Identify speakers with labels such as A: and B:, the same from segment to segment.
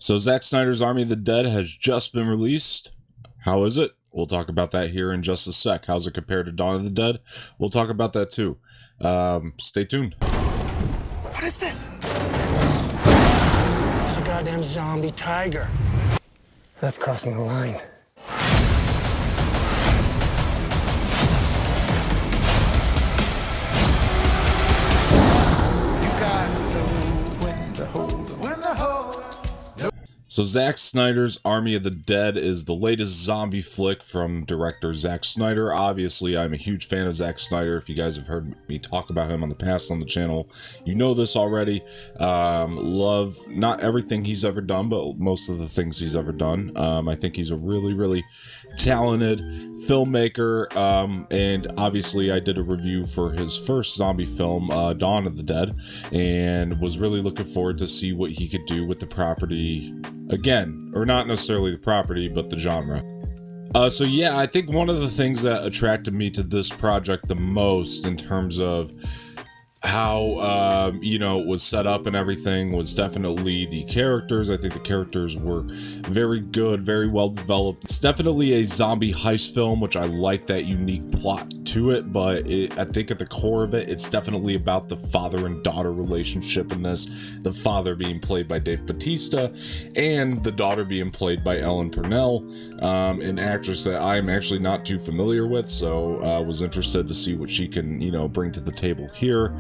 A: So Zack Snyder's Army of the Dead has just been released. How is it? We'll talk about that here in just a sec. How's it compared to Dawn of the Dead? We'll talk about that too. Stay tuned.
B: What is this? It's a goddamn zombie tiger. That's crossing the line.
A: So Zack Snyder's Army of the Dead is the latest zombie flick from director Zack Snyder. Obviously, I'm a huge fan of Zack Snyder. If you guys have heard me talk about him on the past on the channel, you know this already. Love not everything he's ever done, but most of the things he's ever done. I think he's a really talented filmmaker, and obviously I did a review for his first zombie film, Dawn of the Dead, and was really looking forward to see what he could do with the property again, or not necessarily the property, but the genre. So yeah, I think one of the things that attracted me to this project the most in terms of how it was set up and everything was definitely the characters. I think the characters were very good, very well developed. It's definitely a zombie heist film, which I like that unique plot to it, but I think at the core of it, it's definitely about the father and daughter relationship in this. The father being played by Dave Bautista and the daughter being played by Ellen Purnell, an actress that I'm actually not too familiar with, so I was interested to see what she can, bring to the table here.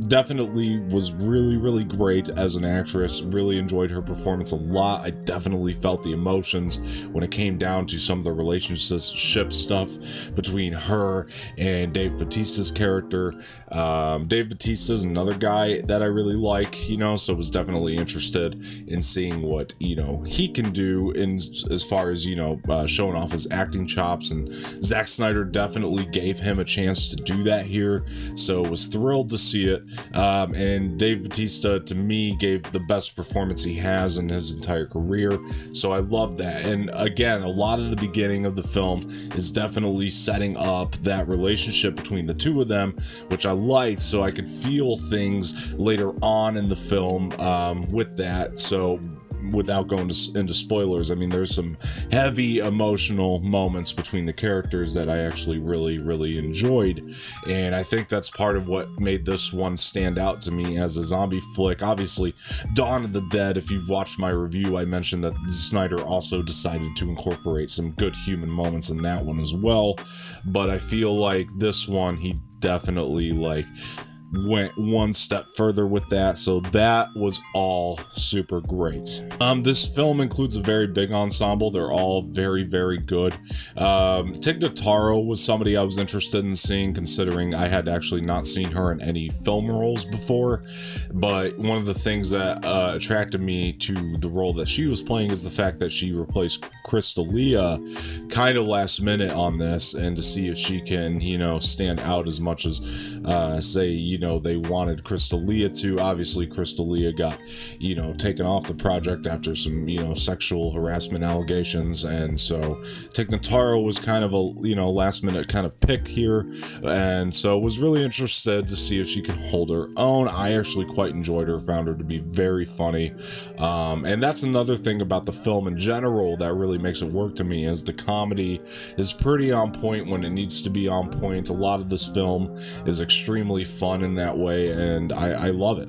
A: Definitely was really great as an actress. Really enjoyed her performance a lot. I definitely felt the emotions when it came down to some of the relationship stuff between her and Dave Bautista's character. Dave Bautista's another guy that I really like, so was definitely interested in seeing what he can do in as far as showing off his acting chops, and Zack Snyder definitely gave him a chance to do that here, so was thrilled to see it. And Dave Bautista, to me, gave the best performance he has in his entire career, so I love that. And again, a lot of the beginning of the film is definitely setting up that relationship between the two of them, which I liked, so I could feel things later on in the film with that. So without going into spoilers, I mean, there's some heavy emotional moments between the characters that I actually really enjoyed, and I think that's part of what made this one stand out to me as a zombie flick. Obviously, Dawn of the Dead, if you've watched my review, I mentioned that Snyder also decided to incorporate some good human moments in that one as well, but I feel like this one, he definitely went one step further with that, so that was all super great. This film includes a very big ensemble. They're all very good. Tig Notaro was somebody I was interested in seeing, considering I had actually not seen her in any film roles before, but one of the things that attracted me to the role that she was playing is the fact that she replaced Crystalia kind of last minute on this, and to see if she can stand out as much as say they wanted Crystalia to. Obviously Crystalia got taken off the project after some sexual harassment allegations, and so Tig Notaro was kind of a last minute kind of pick here, and so was really interested to see if she can hold her own. I actually quite enjoyed her, found her to be very funny, and that's another thing about the film in general that really makes it work to me, is the comedy is pretty on point when it needs to be on point. A lot of this film is extremely fun in that way, and I love it.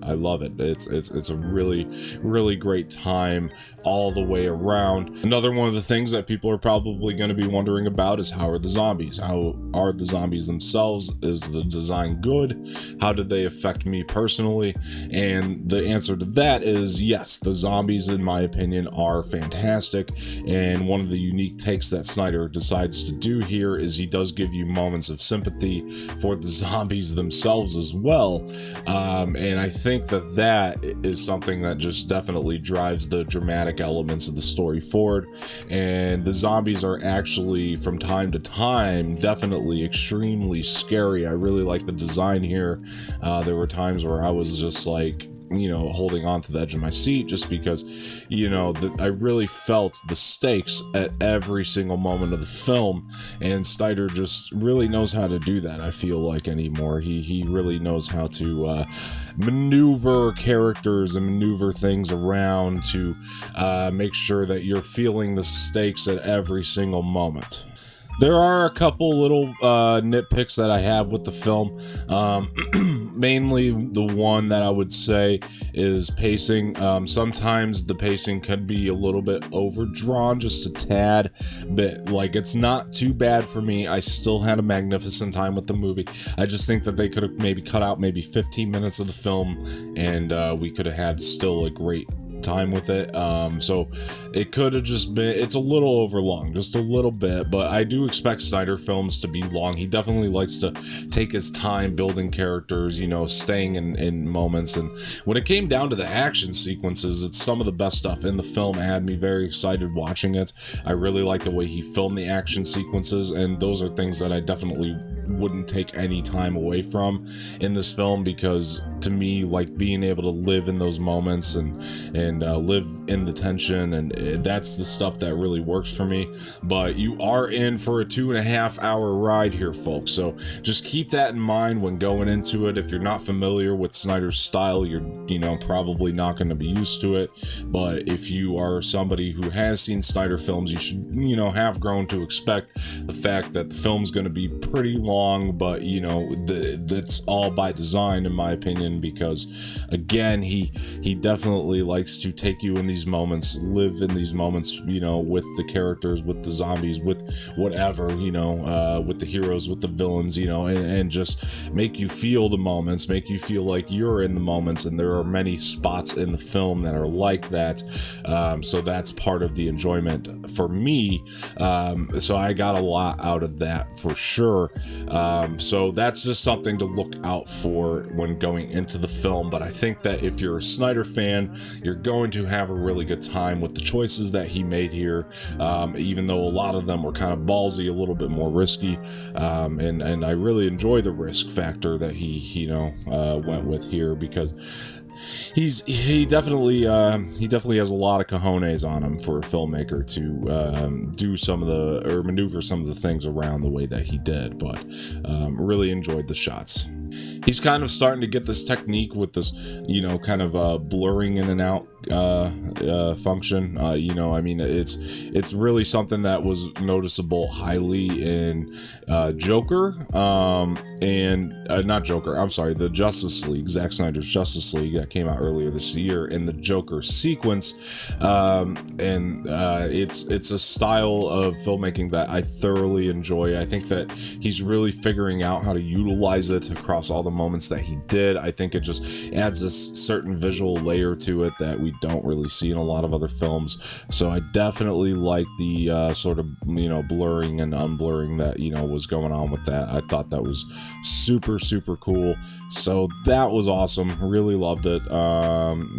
A: It's a really great time all the way around. Another one of the things that people are probably going to be wondering about is, how are the zombies? How are the zombies themselves? Is the design good? How did they affect me personally? And the answer to that is yes, the zombies, in my opinion, are fantastic, and one of the unique takes that Snyder decides to do here is he does give you moments of sympathy for the zombies themselves as well, and I think that is something that just definitely drives the dramatic elements of the story forward. And the zombies are actually, from time to time, definitely extremely scary. I really like the design here. There were times where I was just like holding on to the edge of my seat, just because, I really felt the stakes at every single moment of the film, and Snyder just really knows how to do that. I feel like anymore, he really knows how to maneuver characters and maneuver things around to make sure that you're feeling the stakes at every single moment. There are a couple little nitpicks that I have with the film. Mainly the one that I would say is pacing. Sometimes the pacing could be a little bit overdrawn, just a tad bit. Like, it's not too bad for me. I still had a magnificent time with the movie. I just think that they could have maybe cut out maybe 15 minutes of the film, and we could have had still a great time with it. So it could have just been, it's a little overlong, just a little bit, but I do expect Snyder films to be long. He definitely likes to take his time building characters, staying in moments. And when it came down to the action sequences, it's some of the best stuff in the film. It had me very excited watching it. I really like the way he filmed the action sequences, and those are things that I definitely wouldn't take any time away from in this film, because to me, like, being able to live in those moments and live in the tension, and that's the stuff that really works for me. But you are in for a 2.5 hour ride here, folks, so just keep that in mind when going into it. If you're not familiar with Snyder's style, you're probably not going to be used to it. But if you are somebody who has seen Snyder films, you should have grown to expect the fact that the film's going to be pretty long, but that's all by design, in my opinion, because again, he definitely likes to take you in these moments, live in these moments, with the characters, with the zombies, with whatever, with the heroes, with the villains, and just make you feel the moments, make you feel like you're in the moments. And there are many spots in the film that are like that. So that's part of the enjoyment for me. So I got a lot out of that for sure. So that's just something to look out for when going into the film. But I think that if you're a Snyder fan, you're going to have a really good time with the choices that he made here, even though a lot of them were kind of ballsy, a little bit more risky, and I really enjoy the risk factor that he went with here, because he definitely has a lot of cojones on him for a filmmaker to do maneuver some of the things around the way that he did. But really enjoyed the shots. He's kind of starting to get this technique with this, kind of blurring in and out function. It's really something that was noticeable highly in Joker, and not Joker, I'm sorry, the Justice League, Zack Snyder's Justice League that came out earlier this year, in the Joker sequence. It's a style of filmmaking that I thoroughly enjoy. I think that he's really figuring out how to utilize it across all the moments that he did. I think it just adds this certain visual layer to it that we don't really see in a lot of other films. So I definitely like the sort of blurring and unblurring that was going on with that. I thought that was super cool. So that was awesome. Really loved it.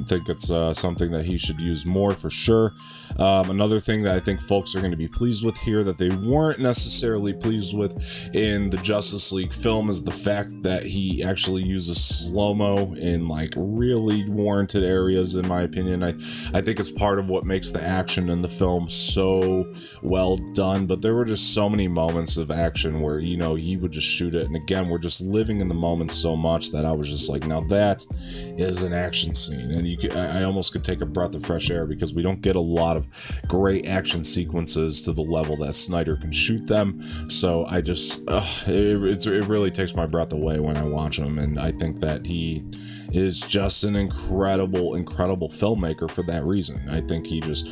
A: Think it's something that he should use more for sure. Another thing that I think folks are going to be pleased with here that they weren't necessarily pleased with in the Justice League film is the fact that he actually uses slow-mo in like really warranted areas, in my opinion. I think it's part of what makes the action in the film so well done. But there were just so many moments of action where he would just shoot it, and again, we're just living in the moment so much that I was just like, now that is an action scene. And I almost could take a breath of fresh air, because we don't get a lot of great action sequences to the level that Snyder can shoot them. So I just it really takes my breath away when I watch him, and I think that he is just an incredible filmmaker for that reason. I think he just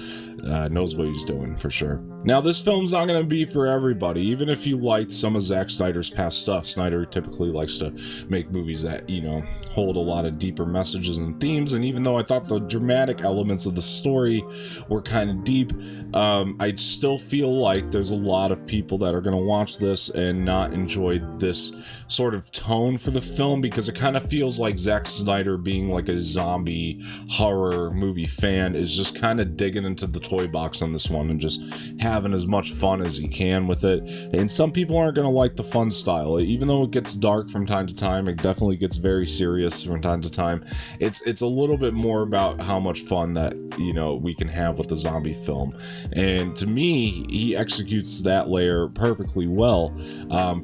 A: knows what he's doing for sure. Now, this film's not going to be for everybody. Even if you liked some of Zack Snyder's past stuff, Snyder typically likes to make movies that, hold a lot of deeper messages and themes. And even though I thought the dramatic elements of the story were kind of deep, I still feel like there's a lot of people that are going to watch this and not enjoy this sort of tone for the film, because it kind of feels like Zack Snyder, being like a zombie horror movie fan, is just kind of digging into the toy box on this one and just having as much fun as he can with it. And some people aren't going to like the fun style. Even though it gets dark from time to time, it definitely gets very serious from time to time. It's a little bit more about how much fun that, you know, we can have with the zombie film. And to me, he executes that layer perfectly well.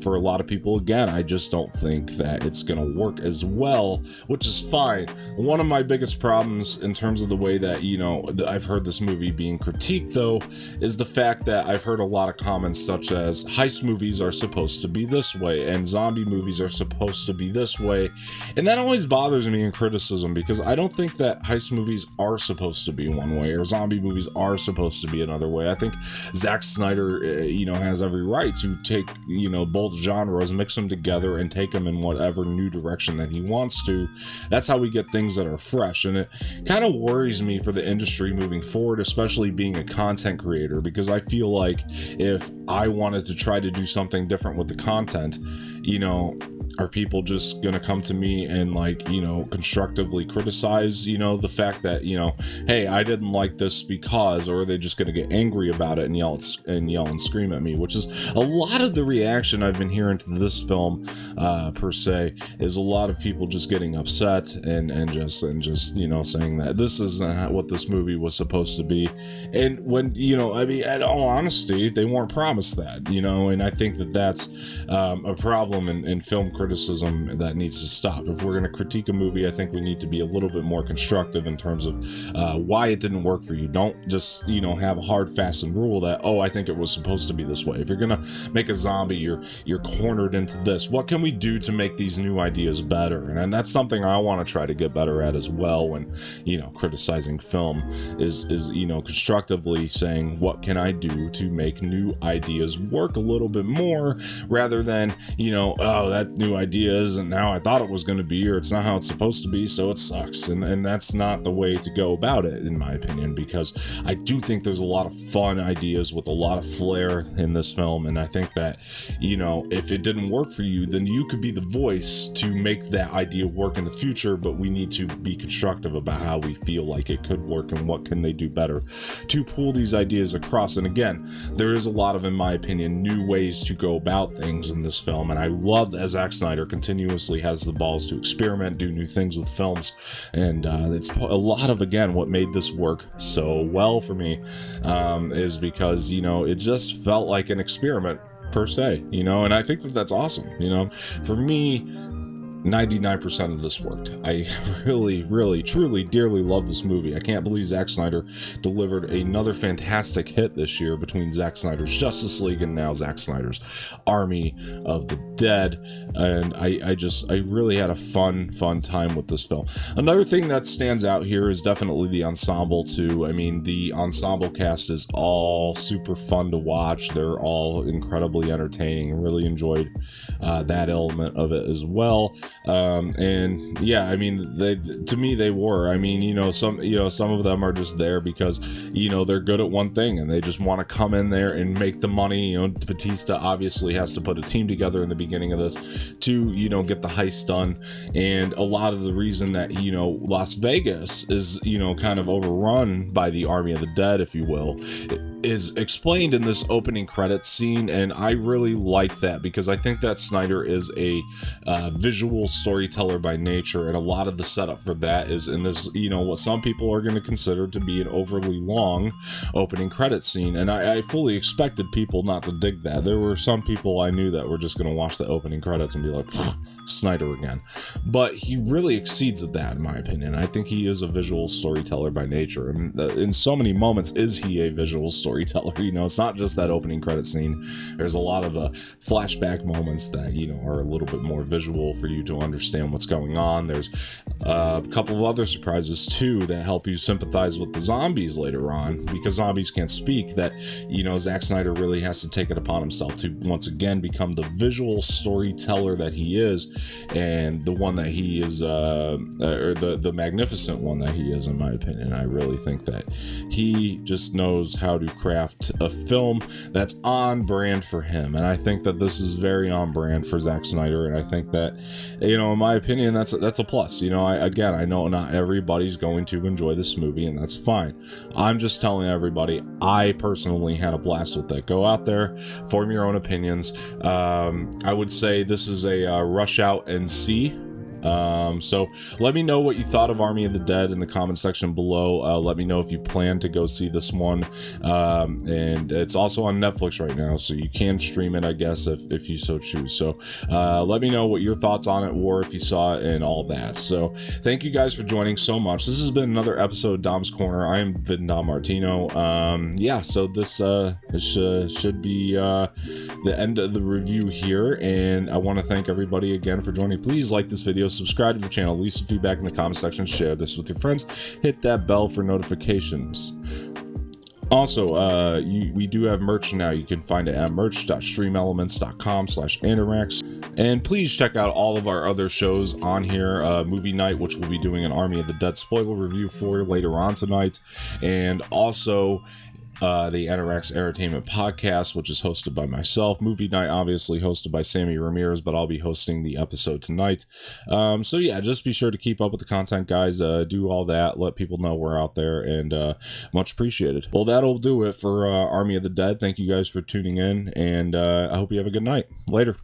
A: For a lot of people, again, I just don't think that it's going to work as well, which is fine. One of my biggest problems in terms of the way that, you know, I've heard this movie being critiqued, though, is the fact that I've heard a lot of comments such as heist movies are supposed to be this way and zombie movies are supposed to be this way. And that always bothers me in criticism, because I don't think that heist movies are supposed to be one way or zombie movies are supposed to be another way. I think Zack Snyder, you know, has every right to take, you know, both genres, mix them together and take them in whatever new direction that he wants to. That's how we get things that are fresh. And it kind of worries me for the industry moving forward, especially being a content creator, because I feel like if I wanted to try to do something different with the content, you know, are people just going to come to me and, like, you know, constructively criticize, you know, the fact that, you know, hey, I didn't like this because, or are they just going to get angry about it and yell and scream at me, which is a lot of the reaction I've been hearing to this film, per se, is a lot of people just getting upset and just, you know, saying that this isn't what this movie was supposed to be. And when, you know, I mean, in all honesty, they weren't promised that, you know, and I think that that's a problem in film criticism that needs to stop. If we're going to critique a movie, I think we need to be a little bit more constructive in terms of why it didn't work for you. Don't just, you know, have a hard, fastened rule that, oh, I think it was supposed to be this way. If you're going to make a zombie, you're cornered into this. What can we do to make these new ideas better? And that's something I want to try to get better at as well when, you know, criticizing film is, you know, constructively saying, what can I do to make new ideas work a little bit more, rather than, you know, oh, that new idea isn't how I thought it was going to be, or it's not how it's supposed to be, so it sucks. And that's not the way to go about it, in my opinion, because I do think there's a lot of fun ideas with a lot of flair in this film. And I think that, you know, if it didn't work for you, then you could be the voice to make that idea work in the future, but we need to be constructive about how we feel like it could work and what can they do better to pull these ideas across. And again, there is a lot of, in my opinion, new ways to go about things in this film, and I love that Zack Snyder continuously has the balls to experiment, do new things with films, and it's a lot of, again, what made this work so well for me, is because, you know, it just felt like an experiment per se, you know, and I think that that's awesome. You know, for me, 99% of this worked. I really, truly, dearly love this movie. I can't believe Zack Snyder delivered another fantastic hit this year between Zack Snyder's Justice League and now Zack Snyder's Army of the Dead. And I really had a fun time with this film. Another thing that stands out here is definitely the ensemble too. I mean, the ensemble cast is all super fun to watch. They're all incredibly entertaining, and really enjoyed that element of it as well. And yeah, I mean, to me they were. I mean, some of them are just there because, they're good at one thing and they just want to come in there and make the money. Batista obviously has to put a team together in the beginning of this to, get the heist done. And a lot of the reason that, Las Vegas is, kind of overrun by the Army of the Dead, if you will, is explained in this opening credits scene. And I really like that because I think that Snyder is a visual storyteller by nature, and a lot of the setup for that is in this, what some people are going to consider to be an overly long opening credits scene. And I fully expected people not to dig that. There were some people I knew that were just going to watch the opening credits and be like, Snyder again. But he really exceeds at that, in my opinion. I think he is a visual storyteller by nature, and in so many moments is he a visual storyteller. It's not just that opening credit scene. There's a lot of flashback moments that are a little bit more visual for you to understand what's going on. There's a couple of other surprises too that help you sympathize with the zombies later on, because zombies can't speak. That Zack Snyder really has to take it upon himself to once again become the visual storyteller that he is, and the one that he is, or the magnificent one that he is, in my opinion. I really think that he just knows how to craft a film that's on brand for him. And I think that this is very on brand for Zack Snyder, and I think that, you know, in my opinion, that's a plus. You know, I know not everybody's going to enjoy this movie, and that's fine. I'm just telling everybody, I personally had a blast with it. Go out there, form your own opinions. I would say this is a rush out and see. So let me know what you thought of Army of the Dead in the comment section below. Let me know if you plan to go see this one. And it's also on Netflix right now, so you can stream it, I guess, if you so choose. So let me know what your thoughts on it were, if you saw it, and all that. So thank you guys for joining so much. This has been another episode of Dom's Corner. I am Martino. Yeah, so this should be the end of the review here, and I want to thank everybody again for joining. Please like this video, subscribe to the channel, leave some feedback in the comment section, share this with your friends, hit that bell for notifications. Also, we do have merch now. You can find it at merch.streamelements.com/Andirax. And please check out all of our other shows on here. Movie Night, which we'll be doing an Army of the Dead spoiler review for later on tonight. And also the Andirax Entertainment Podcast, which is hosted by myself. Movie Night, obviously hosted by Sammy Ramirez, but I'll be hosting the episode tonight. So yeah, just be sure to keep up with the content, guys. Do all that. Let people know we're out there, and much appreciated. Well, that'll do it for Army of the Dead. Thank you guys for tuning in, and I hope you have a good night. Later.